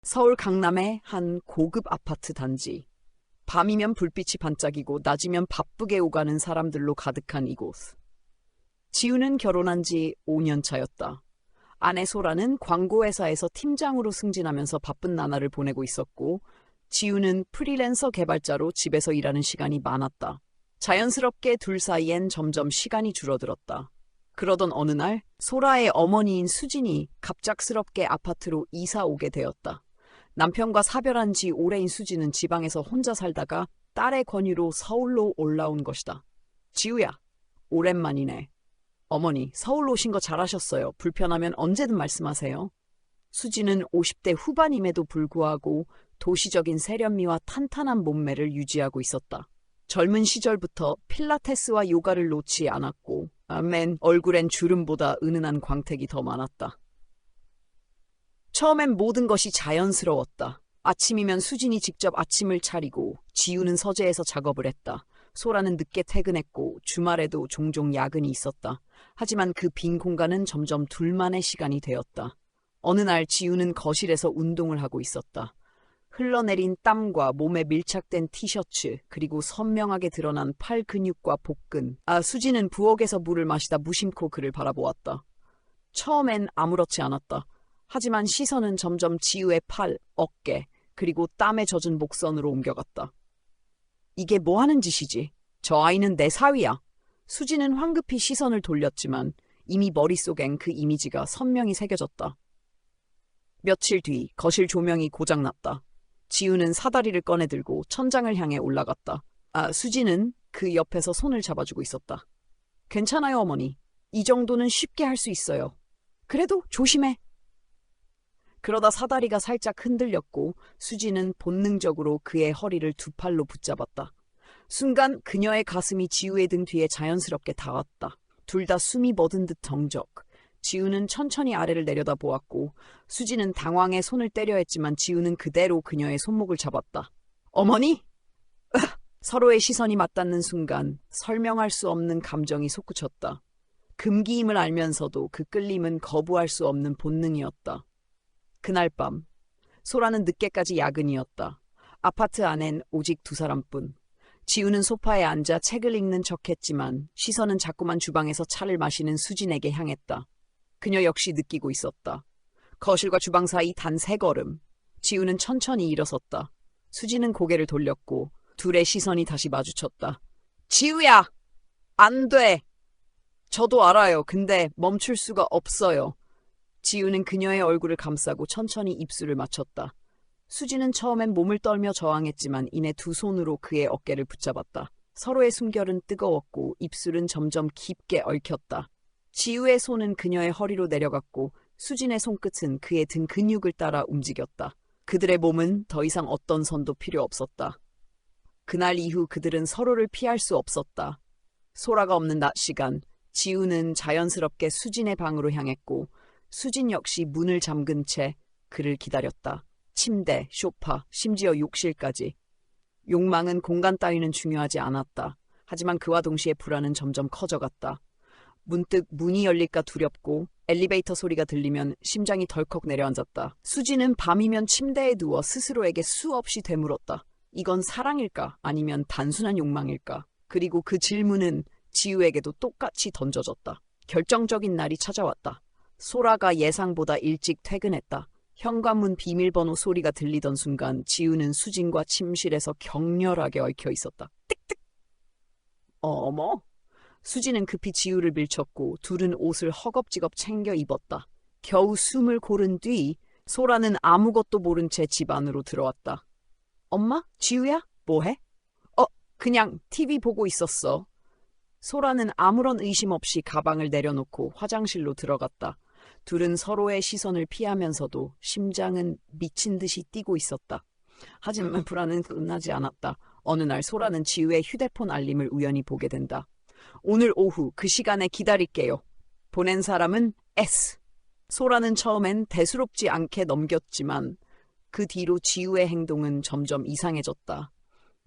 서울 강남의 한 고급 아파트 단지. 밤이면 불빛이 반짝이고 낮이면 바쁘게 오가는 사람들로 가득한 이곳. 지우는 결혼한 지 5년 차였다. 아내 소라는 광고회사에서 팀장으로 승진하면서 바쁜 나날을 보내고 있었고, 지우는 프리랜서 개발자로 집에서 일하는 시간이 많았다. 자연스럽게 둘 사이엔 점점 시간이 줄어들었다. 그러던 어느 날 소라의 어머니인 수진이 갑작스럽게 아파트로 이사 오게 되었다. 남편과 사별한 지 오래인 수진은 지방에서 혼자 살다가 딸의 권유로 서울로 올라온 것이다. 지우야, 오랜만이네. 어머니, 서울 오신 거 잘하셨어요. 불편하면 언제든 말씀하세요. 수진은 50대 후반임에도 불구하고 도시적인 세련미와 탄탄한 몸매를 유지하고 있었다. 젊은 시절부터 필라테스와 요가를 놓지 않았고, 맨 얼굴엔 주름보다 은은한 광택이 더 많았다. 처음엔 모든 것이 자연스러웠다. 아침이면 수진이 직접 아침을 차리고 지우는 서재에서 작업을 했다. 소라는 늦게 퇴근했고 주말에도 종종 야근이 있었다. 하지만 그 빈 공간은 점점 둘만의 시간이 되었다. 어느 날 지우는 거실에서 운동을 하고 있었다. 흘러내린 땀과 몸에 밀착된 티셔츠, 그리고 선명하게 드러난 팔 근육과 복근. 수지는 부엌에서 물을 마시다 무심코 그를 바라보았다. 처음엔 아무렇지 않았다. 하지만 시선은 점점 지우의 팔, 어깨, 그리고 땀에 젖은 목선으로 옮겨갔다. 이게 뭐 하는 짓이지? 저 아이는 내 사위야. 수지는 황급히 시선을 돌렸지만 이미 머릿속엔 그 이미지가 선명히 새겨졌다. 며칠 뒤 거실 조명이 고장났다. 지우는 사다리를 꺼내들고 천장을 향해 올라갔다. 수지는 그 옆에서 손을 잡아주고 있었다. 괜찮아요, 어머니. 이 정도는 쉽게 할 수 있어요. 그래도 조심해. 그러다 사다리가 살짝 흔들렸고 수지는 본능적으로 그의 허리를 두 팔로 붙잡았다. 순간 그녀의 가슴이 지우의 등 뒤에 자연스럽게 닿았다. 둘 다 숨이 멎은 듯 정적. 지우는 천천히 아래를 내려다 보았고 수지는 당황해 손을 때려 했지만 지우는 그대로 그녀의 손목을 잡았다. 어머니? 서로의 시선이 맞닿는 순간 설명할 수 없는 감정이 솟구쳤다. 금기임을 알면서도 그 끌림은 거부할 수 없는 본능이었다. 그날 밤 소라는 늦게까지 야근이었다. 아파트 안엔 오직 두 사람뿐. 지우는 소파에 앉아 책을 읽는 척했지만 시선은 자꾸만 주방에서 차를 마시는 수진에게 향했다. 그녀 역시 느끼고 있었다. 거실과 주방 사이 단 3걸음. 지우는 천천히 일어섰다. 수진은 고개를 돌렸고 둘의 시선이 다시 마주쳤다. 지우야! 안 돼! 저도 알아요. 근데 멈출 수가 없어요. 지우는 그녀의 얼굴을 감싸고 천천히 입술을 맞췄다. 수지는 처음엔 몸을 떨며 저항했지만 이내 두 손으로 그의 어깨를 붙잡았다. 서로의 숨결은 뜨거웠고 입술은 점점 깊게 얽혔다. 지우의 손은 그녀의 허리로 내려갔고 수진의 손끝은 그의 등 근육을 따라 움직였다. 그들의 몸은 더 이상 어떤 선도 필요 없었다. 그날 이후 그들은 서로를 피할 수 없었다. 소라가 없는 낮 시간, 지우는 자연스럽게 수진의 방으로 향했고 수진 역시 문을 잠근 채 그를 기다렸다. 침대, 소파, 심지어 욕실까지. 욕망은 공간 따위는 중요하지 않았다. 하지만 그와 동시에 불안은 점점 커져갔다. 문득 문이 열릴까 두렵고 엘리베이터 소리가 들리면 심장이 덜컥 내려앉았다. 수지는 밤이면 침대에 누워 스스로에게 수없이 되물었다. 이건 사랑일까? 아니면 단순한 욕망일까? 그리고 그 질문은 지우에게도 똑같이 던져졌다. 결정적인 날이 찾아왔다. 소라가 예상보다 일찍 퇴근했다. 현관문 비밀번호 소리가 들리던 순간 지우는 수진과 침실에서 격렬하게 얽혀 있었다. 띡띡! 어머? 수진은 급히 지우를 밀쳤고 둘은 옷을 허겁지겁 챙겨 입었다. 겨우 숨을 고른 뒤 소라는 아무것도 모른 채 집 안으로 들어왔다. 엄마? 지우야? 뭐해? 그냥 TV 보고 있었어. 소라는 아무런 의심 없이 가방을 내려놓고 화장실로 들어갔다. 둘은 서로의 시선을 피하면서도 심장은 미친 듯이 뛰고 있었다. 하지만 불안은 끝나지 않았다. 어느 날 소라는 지우의 휴대폰 알림을 우연히 보게 된다. 오늘 오후 그 시간에 기다릴게요. 보낸 사람은 S. 소라는 처음엔 대수롭지 않게 넘겼지만 그 뒤로 지우의 행동은 점점 이상해졌다.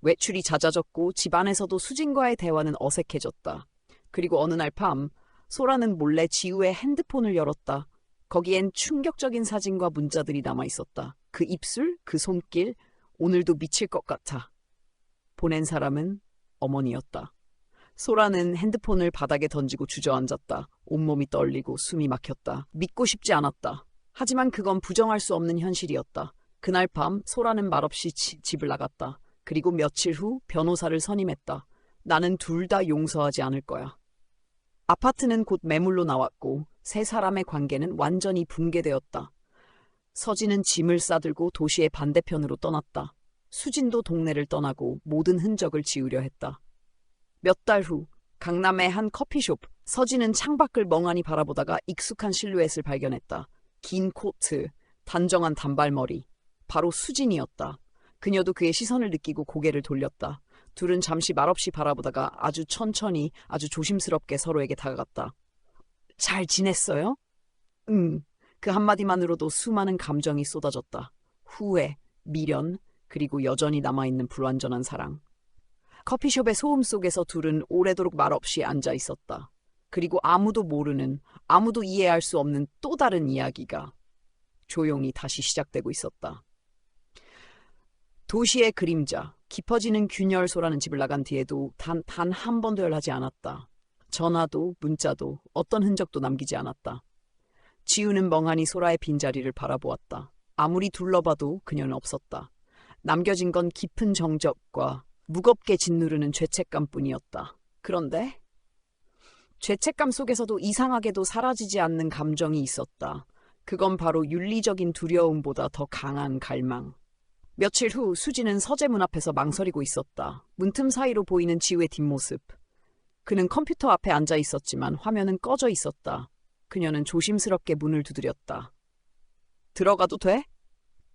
외출이 잦아졌고 집안에서도 수진과의 대화는 어색해졌다. 그리고 어느 날 밤 소라는 몰래 지우의 핸드폰을 열었다. 거기엔 충격적인 사진과 문자들이 남아 있었다. 그 입술, 그 손길, 오늘도 미칠 것 같아. 보낸 사람은 어머니였다. 소라는 핸드폰을 바닥에 던지고 주저앉았다. 온몸이 떨리고 숨이 막혔다. 믿고 싶지 않았다. 하지만 그건 부정할 수 없는 현실이었다. 그날 밤 소라는 말없이 집을 나갔다. 그리고 며칠 후 변호사를 선임했다. 나는 둘 다 용서하지 않을 거야. 아파트는 곧 매물로 나왔고 세 사람의 관계는 완전히 붕괴되었다. 서진은 짐을 싸들고 도시의 반대편으로 떠났다. 수진도 동네를 떠나고 모든 흔적을 지우려 했다. 몇 달 후 강남의 한 커피숍. 서진은 창밖을 멍하니 바라보다가 익숙한 실루엣을 발견했다. 긴 코트, 단정한 단발머리. 바로 수진이었다. 그녀도 그의 시선을 느끼고 고개를 돌렸다. 둘은 잠시 말없이 바라보다가 아주 천천히, 아주 조심스럽게 서로에게 다가갔다. 잘 지냈어요? 응. 그 한마디만으로도 수많은 감정이 쏟아졌다. 후회, 미련, 그리고 여전히 남아있는 불완전한 사랑. 커피숍의 소음 속에서 둘은 오래도록 말없이 앉아 있었다. 그리고 아무도 모르는, 아무도 이해할 수 없는 또 다른 이야기가 조용히 다시 시작되고 있었다. 도시의 그림자, 깊어지는 균열소라는 집을 나간 뒤에도 단 한 번도 연락하지 않았다. 전화도 문자도 어떤 흔적도 남기지 않았다. 지우는 멍하니 소라의 빈자리를 바라보았다. 아무리 둘러봐도 그녀는 없었다. 남겨진 건 깊은 정적과 무겁게 짓누르는 죄책감뿐이었다. 그런데 죄책감 속에서도 이상하게도 사라지지 않는 감정이 있었다. 그건 바로 윤리적인 두려움보다 더 강한 갈망. 며칠 후 수지는 서재문 앞에서 망설이고 있었다. 문틈 사이로 보이는 지우의 뒷모습. 그는 컴퓨터 앞에 앉아 있었지만 화면은 꺼져 있었다. 그녀는 조심스럽게 문을 두드렸다. 들어가도 돼?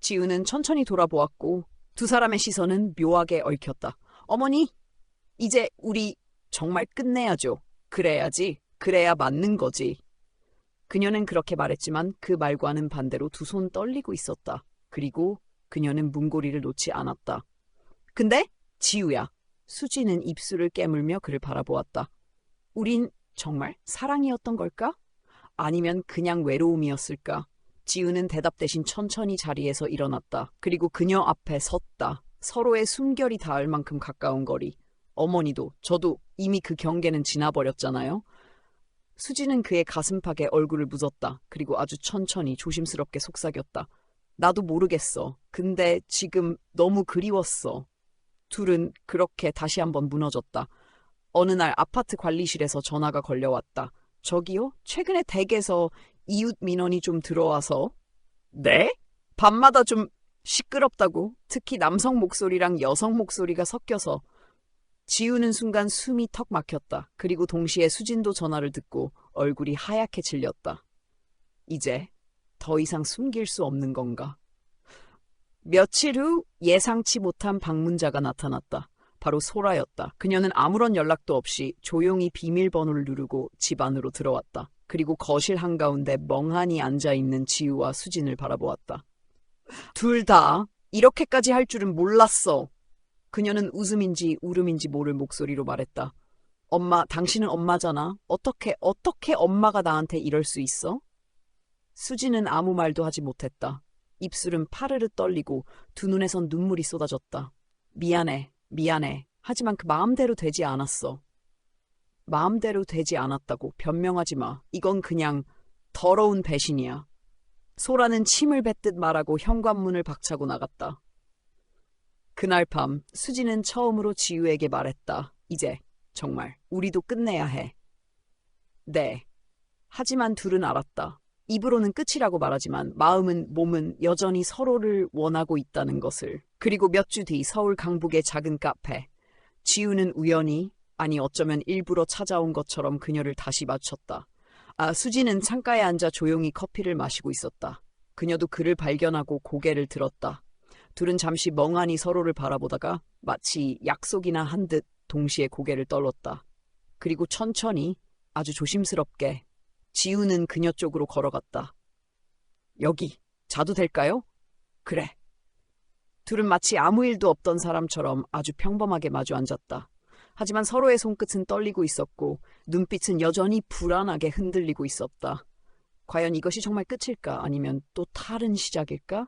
지우는 천천히 돌아보았고 두 사람의 시선은 묘하게 얽혔다. 어머니, 이제 우리 정말 끝내야죠. 그래야지. 그래야 맞는 거지. 그녀는 그렇게 말했지만 그 말과는 반대로 두 손 떨리고 있었다. 그리고 그녀는 문고리를 놓지 않았다. 근데 지우야. 수지는 입술을 깨물며 그를 바라보았다. 우린 정말 사랑이었던 걸까? 아니면 그냥 외로움이었을까? 지우는 대답 대신 천천히 자리에서 일어났다. 그리고 그녀 앞에 섰다. 서로의 숨결이 닿을 만큼 가까운 거리. 어머니도 저도 이미 그 경계는 지나버렸잖아요. 수지는 그의 가슴팍에 얼굴을 묻었다. 그리고 아주 천천히 조심스럽게 속삭였다. 나도 모르겠어. 근데 지금 너무 그리웠어. 둘은 그렇게 다시 한번 무너졌다. 어느 날 아파트 관리실에서 전화가 걸려왔다. 저기요? 최근에 댁에서 이웃 민원이 좀 들어와서. 네? 밤마다 좀 시끄럽다고. 특히 남성 목소리랑 여성 목소리가 섞여서. 지우는 순간 숨이 턱 막혔다. 그리고 동시에 수진도 전화를 듣고 얼굴이 하얗게 질렸다. 이제 더 이상 숨길 수 없는 건가? 며칠 후 예상치 못한 방문자가 나타났다. 바로 소라였다. 그녀는 아무런 연락도 없이 조용히 비밀번호를 누르고 집 안으로 들어왔다. 그리고 거실 한가운데 멍하니 앉아있는 지우와 수진을 바라보았다. 둘 다 이렇게까지 할 줄은 몰랐어. 그녀는 웃음인지 울음인지 모를 목소리로 말했다. 엄마, 당신은 엄마잖아. 어떻게 엄마가 나한테 이럴 수 있어? 수지는 아무 말도 하지 못했다. 입술은 파르르 떨리고 두 눈에선 눈물이 쏟아졌다. 미안해. 하지만 그 마음대로 되지 않았어. 마음대로 되지 않았다고 변명하지 마. 이건 그냥 더러운 배신이야. 소라는 침을 뱉듯 말하고 현관문을 박차고 나갔다. 그날 밤 수지는 처음으로 지우에게 말했다. 이제 정말 우리도 끝내야 해. 네. 하지만 둘은 알았다. 입으로는 끝이라고 말하지만 마음은 몸은 여전히 서로를 원하고 있다는 것을. 그리고 몇 주 뒤 서울 강북의 작은 카페. 지우는 우연히, 아니 어쩌면 일부러 찾아온 것처럼 그녀를 다시 맞췄다. 수지는 창가에 앉아 조용히 커피를 마시고 있었다. 그녀도 그를 발견하고 고개를 들었다. 둘은 잠시 멍하니 서로를 바라보다가 마치 약속이나 한 듯 동시에 고개를 떨었다. 그리고 천천히 아주 조심스럽게 지우는 그녀 쪽으로 걸어갔다. 여기 자도 될까요? 그래. 둘은 마치 아무 일도 없던 사람처럼 아주 평범하게 마주 앉았다. 하지만 서로의 손끝은 떨리고 있었고 눈빛은 여전히 불안하게 흔들리고 있었다. 과연 이것이 정말 끝일까? 아니면 또 다른 시작일까?